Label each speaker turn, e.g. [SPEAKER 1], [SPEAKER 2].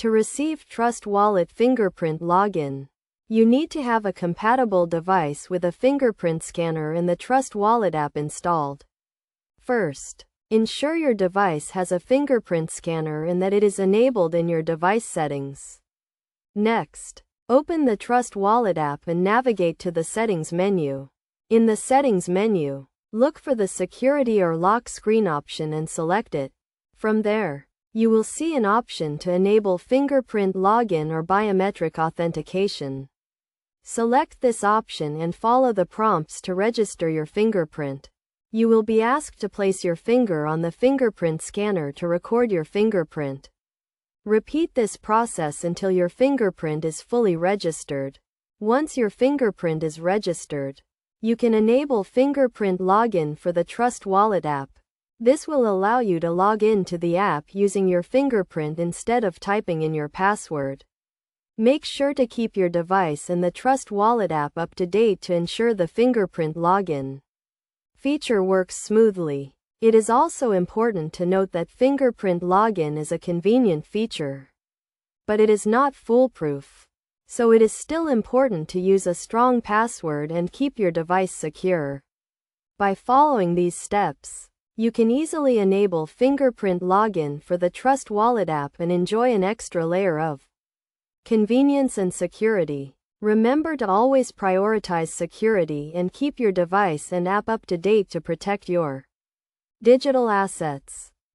[SPEAKER 1] To receive Trust Wallet Fingerprint Login, you need to have a compatible device with a fingerprint scanner and the Trust Wallet app installed. First, ensure your device has a fingerprint scanner and that it is enabled in your device settings. Next, open the Trust Wallet app and navigate to the Settings menu. In the Settings menu, look for the Security or Lock Screen option and select it. From there, you will see an option to enable fingerprint login or biometric authentication. Select this option and follow the prompts to register your fingerprint. You will be asked to place your finger on the fingerprint scanner to record your fingerprint. Repeat this process until your fingerprint is fully registered. Once your fingerprint is registered, you can enable fingerprint login for the Trust Wallet app. This will allow you to log in to the app using your fingerprint instead of typing in your password. Make sure to keep your device and the Trust Wallet app up to date to ensure the fingerprint login feature works smoothly. It is also important to note that fingerprint login is a convenient feature, but it is not foolproof. So it is still important to use a strong password and keep your device secure. By following these steps, you can easily enable fingerprint login for the Trust Wallet app and enjoy an extra layer of convenience and security. Remember to always prioritize security and keep your device and app up to date to protect your digital assets.